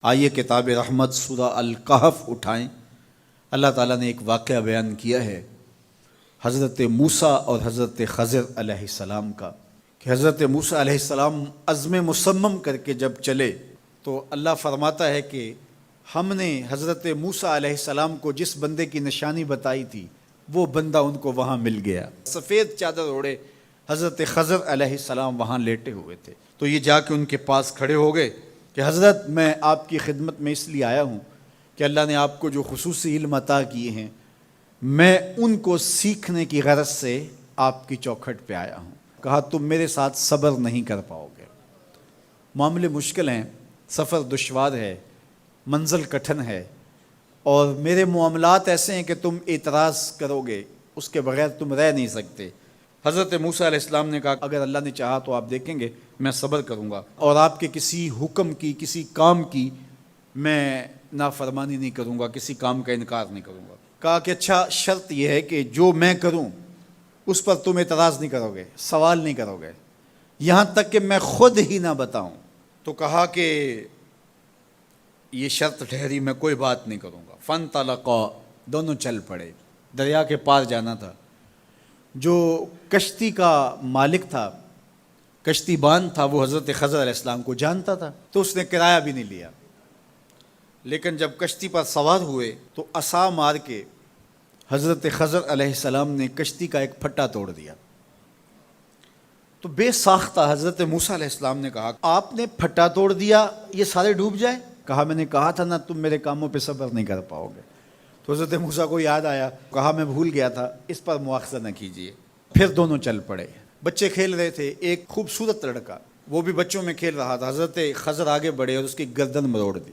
آئیے کتاب رحمت سورہ الکہف اٹھائیں۔ اللہ تعالیٰ نے ایک واقعہ بیان کیا ہے حضرت موسیٰ اور حضرت خضر علیہ السلام کا، کہ حضرت موسیٰ علیہ السلام عزم مصمم کر کے جب چلے تو اللہ فرماتا ہے کہ ہم نے حضرت موسیٰ علیہ السلام کو جس بندے کی نشانی بتائی تھی وہ بندہ ان کو وہاں مل گیا۔ سفید چادر اوڑھے حضرت خضر علیہ السلام وہاں لیٹے ہوئے تھے، تو یہ جا کے ان کے پاس کھڑے ہو گئے کہ حضرت میں آپ کی خدمت میں اس لیے آیا ہوں کہ اللہ نے آپ کو جو خصوصی علم عطا کیے ہیں میں ان کو سیکھنے کی غرض سے آپ کی چوکھٹ پہ آیا ہوں۔ کہا تم میرے ساتھ صبر نہیں کر پاؤ گے، معاملے مشکل ہیں، سفر دشوار ہے، منزل کٹھن ہے، اور میرے معاملات ایسے ہیں کہ تم اعتراض کرو گے اس کے بغیر تم رہ نہیں سکتے۔ حضرت موسیٰ علیہ السلام نے کہا اگر اللہ نے چاہا تو آپ دیکھیں گے میں صبر کروں گا اور آپ کے کسی حکم کی کسی کام کی میں نافرمانی نہیں کروں گا، کسی کام کا انکار نہیں کروں گا۔ کہا کہ اچھا شرط یہ ہے کہ جو میں کروں اس پر تم اعتراض نہیں کرو گے، سوال نہیں کرو گے، یہاں تک کہ میں خود ہی نہ بتاؤں۔ تو کہا کہ یہ شرط ٹھہری، میں کوئی بات نہیں کروں گا۔ فانطلقا، دونوں چل پڑے، دریا کے پار جانا تھا۔ جو کشتی کا مالک تھا، کشتی بان تھا، وہ حضرت خضر علیہ السلام کو جانتا تھا تو اس نے کرایہ بھی نہیں لیا، لیکن جب کشتی پر سوار ہوئے تو عصا مار کے حضرت خضر علیہ السلام نے کشتی کا ایک پھٹا توڑ دیا۔ تو بے ساختہ حضرت موسیٰ علیہ السلام نے کہا آپ نے پھٹا توڑ دیا، یہ سارے ڈوب جائے؟ کہا میں نے کہا تھا نا تم میرے کاموں پہ صبر نہیں کر پاؤ گے۔ تو حضرت موسیٰ کو یاد آیا، کہا میں بھول گیا تھا، اس پر مواخذہ نہ کیجیے۔ پھر دونوں چل پڑے، بچے کھیل رہے تھے، ایک خوبصورت لڑکا وہ بھی بچوں میں کھیل رہا تھا۔ حضرت خضر آگے بڑھے اور اس کی گردن مروڑ دی،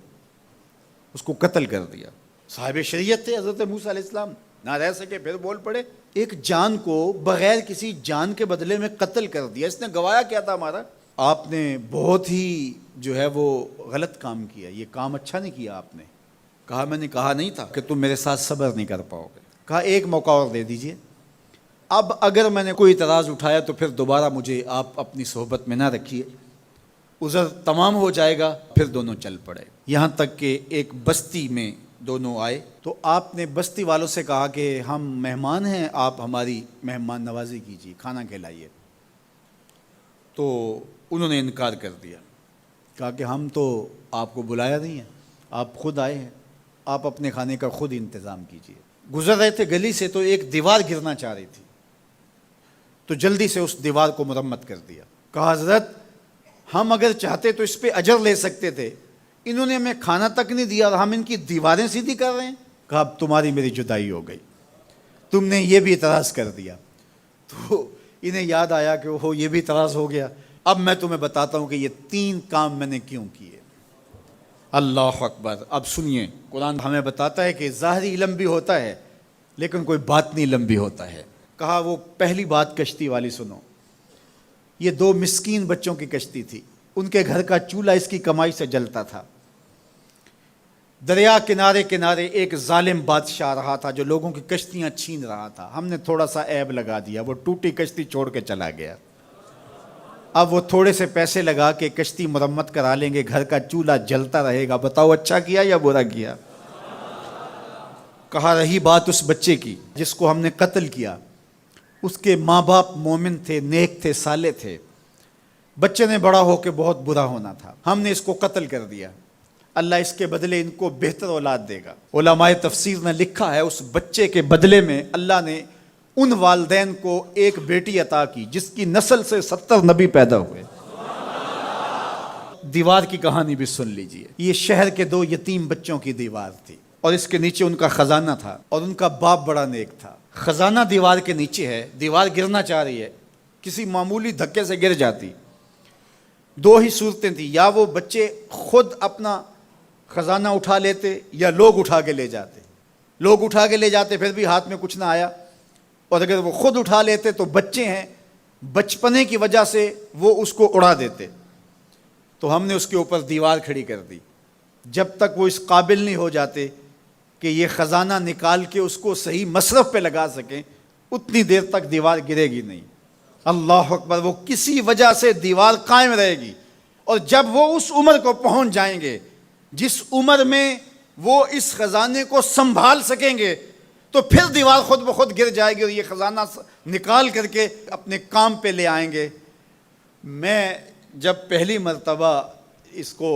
اس کو قتل کر دیا۔ صاحب شریعت تھے حضرت موسیٰ علیہ السلام، نہ رہ سکے، پھر بول پڑے ایک جان کو بغیر کسی جان کے بدلے میں قتل کر دیا، اس نے گوایا کیا تھا ہمارا؟ آپ نے بہت ہی جو ہے وہ غلط کام کیا، یہ کام اچھا نہیں کیا آپ نے۔ کہا میں نے کہا نہیں تھا کہ تم میرے ساتھ صبر نہیں کر پاؤ گے۔ کہا ایک موقع اور دے دیجئے، اب اگر میں نے کوئی اعتراض اٹھایا تو پھر دوبارہ مجھے آپ اپنی صحبت میں نہ رکھیے، عذر تمام ہو جائے گا۔ پھر دونوں چل پڑے، یہاں تک کہ ایک بستی میں دونوں آئے تو آپ نے بستی والوں سے کہا کہ ہم مہمان ہیں، آپ ہماری مہمان نوازی کیجیے، کھانا کھلائیے۔ تو انہوں نے انکار کر دیا، کہا کہ ہم تو آپ کو بلایا نہیں ہے، آپ خود آئے ہیں، آپ اپنے کھانے کا خود انتظام کیجیے۔ گزر رہے تھے گلی سے تو ایک دیوار گرنا چاہ رہی تھی، تو جلدی سے اس دیوار کو مرمت کر دیا۔ کہا حضرت ہم اگر چاہتے تو اس پہ اجر لے سکتے تھے، انہوں نے ہمیں کھانا تک نہیں دیا اور ہم ان کی دیواریں سیدھی کر رہے ہیں۔ کہا اب تمہاری میری جدائی ہو گئی، تم نے یہ بھی اعتراض کر دیا۔ تو انہیں یاد آیا کہ وہ یہ بھی اعتراض ہو گیا۔ اب میں تمہیں بتاتا ہوں کہ یہ 3 کام میں نے کیوں کیے۔ اللہ اکبر۔ اب سنیے، قرآن ہمیں بتاتا ہے کہ ظاہری علم بھی ہوتا ہے لیکن کوئی باطنی علم بھی ہوتا ہے۔ کہا وہ پہلی بات کشتی والی سنو، یہ 2 مسکین بچوں کی کشتی تھی، ان کے گھر کا چولہا اس کی کمائی سے جلتا تھا۔ دریا کنارے کنارے ایک ظالم بادشاہ رہا تھا جو لوگوں کی کشتیاں چھین رہا تھا، ہم نے تھوڑا سا عیب لگا دیا، وہ ٹوٹی کشتی چھوڑ کے چلا گیا۔ اب وہ تھوڑے سے پیسے لگا کے کشتی مرمت کرا لیں گے، گھر کا چولہا جلتا رہے گا، بتاؤ اچھا کیا یا برا کیا؟ کہا رہی بات اس بچے کی جس کو ہم نے قتل کیا، اس کے ماں باپ مومن تھے، نیک تھے، صالح تھے، بچے نے بڑا ہو کے بہت برا ہونا تھا، ہم نے اس کو قتل کر دیا، اللہ اس کے بدلے ان کو بہتر اولاد دے گا۔ علماء تفسیر نے لکھا ہے اس بچے کے بدلے میں اللہ نے ان والدین کو ایک بیٹی عطا کی جس کی نسل سے 70 نبی پیدا ہوئے۔ دیوار کی کہانی بھی سن لیجئے، یہ شہر کے 2 یتیم بچوں کی دیوار تھی اور اس کے نیچے ان کا خزانہ تھا اور ان کا باپ بڑا نیک تھا۔ خزانہ دیوار کے نیچے ہے، دیوار گرنا چاہ رہی ہے، کسی معمولی دھکے سے گر جاتی۔ 2 ہی صورتیں تھیں، یا وہ بچے خود اپنا خزانہ اٹھا لیتے یا لوگ اٹھا کے لے جاتے۔ لوگ اٹھا کے لے جاتے پھر بھی ہاتھ میں کچھ نہ آیا، اور اگر وہ خود اٹھا لیتے تو بچے ہیں، بچپنے کی وجہ سے وہ اس کو اڑا دیتے۔ تو ہم نے اس کے اوپر دیوار کھڑی کر دی، جب تک وہ اس قابل نہیں ہو جاتے کہ یہ خزانہ نکال کے اس کو صحیح مصرف پہ لگا سکیں، اتنی دیر تک دیوار گرے گی نہیں۔ اللہ اکبر۔ وہ کسی وجہ سے دیوار قائم رہے گی، اور جب وہ اس عمر کو پہنچ جائیں گے جس عمر میں وہ اس خزانے کو سنبھال سکیں گے تو پھر دیوار خود بخود گر جائے گی اور یہ خزانہ نکال کر کے اپنے کام پہ لے آئیں گے۔ میں جب پہلی مرتبہ اس کو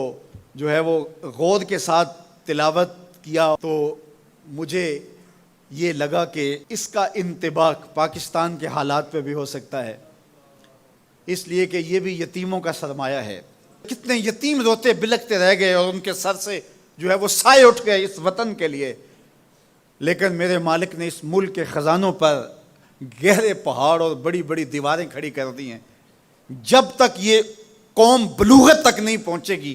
جو ہے وہ غور کے ساتھ تلاوت کیا تو مجھے یہ لگا کہ اس کا انطباق پاکستان کے حالات پہ بھی ہو سکتا ہے، اس لیے کہ یہ بھی یتیموں کا سرمایہ ہے۔ کتنے یتیم روتے بلکتے رہ گئے اور ان کے سر سے جو ہے وہ سائے اٹھ گئے اس وطن کے لیے، لیکن میرے مالک نے اس ملک کے خزانوں پر گہرے پہاڑ اور بڑی بڑی دیواریں کھڑی کر دی ہیں۔ جب تک یہ قوم بلوغت تک نہیں پہنچے گی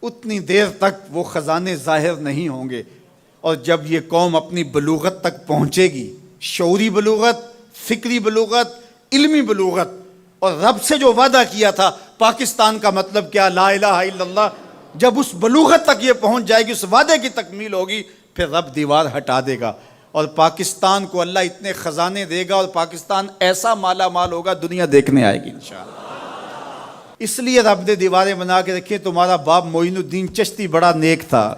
اتنی دیر تک وہ خزانے ظاہر نہیں ہوں گے، اور جب یہ قوم اپنی بلوغت تک پہنچے گی، شعوری بلوغت، فکری بلوغت، علمی بلوغت، اور رب سے جو وعدہ کیا تھا پاکستان کا مطلب کیا، لا الہ الا اللہ، جب اس بلوغت تک یہ پہنچ جائے گی، اس وعدے کی تکمیل ہوگی، پھر رب دیوار ہٹا دے گا اور پاکستان کو اللہ اتنے خزانے دے گا اور پاکستان ایسا مالا مال ہوگا دنیا دیکھنے آئے گی انشاءاللہ۔ اس لیے رب نے دیواریں بنا کے رکھی۔ تمہارا باپ معین الدین چشتی بڑا نیک تھا،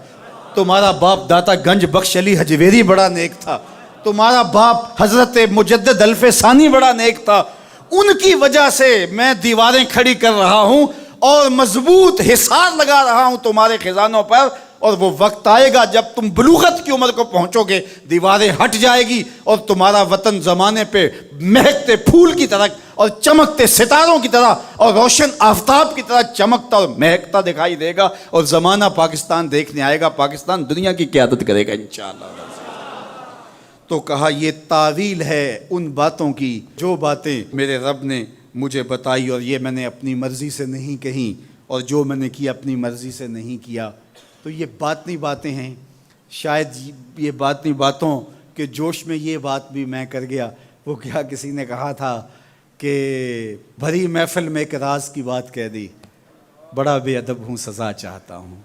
تمہارا باپ داتا گنج بخش علی حجویری بڑا نیک تھا، تمہارا باپ حضرت مجدد الف ثانی بڑا نیک تھا، ان کی وجہ سے میں دیواریں کھڑی کر رہا ہوں اور مضبوط حصار لگا رہا ہوں تمہارے خزانوں پر، اور وہ وقت آئے گا جب تم بلوغت کی عمر کو پہنچو گے دیواریں ہٹ جائے گی اور تمہارا وطن زمانے پہ مہکتے پھول کی طرح اور چمکتے ستاروں کی طرح اور روشن آفتاب کی طرح چمکتا اور مہکتا دکھائی دے گا، اور زمانہ پاکستان دیکھنے آئے گا، پاکستان دنیا کی قیادت کرے گا انشاءاللہ۔ تو کہا یہ تعویل ہے ان باتوں کی جو باتیں میرے رب نے مجھے بتائی، اور یہ میں نے اپنی مرضی سے نہیں کہیں، اور جو میں نے کیا اپنی مرضی سے نہیں کیا۔ تو یہ باطنی باتیں ہیں، شاید یہ باطنی باتوں کے جوش میں یہ بات بھی میں کر گیا۔ وہ کیا کسی نے کہا تھا کہ بھری محفل میں ایک راز کی بات کہہ دی، بڑا بے ادب ہوں سزا چاہتا ہوں۔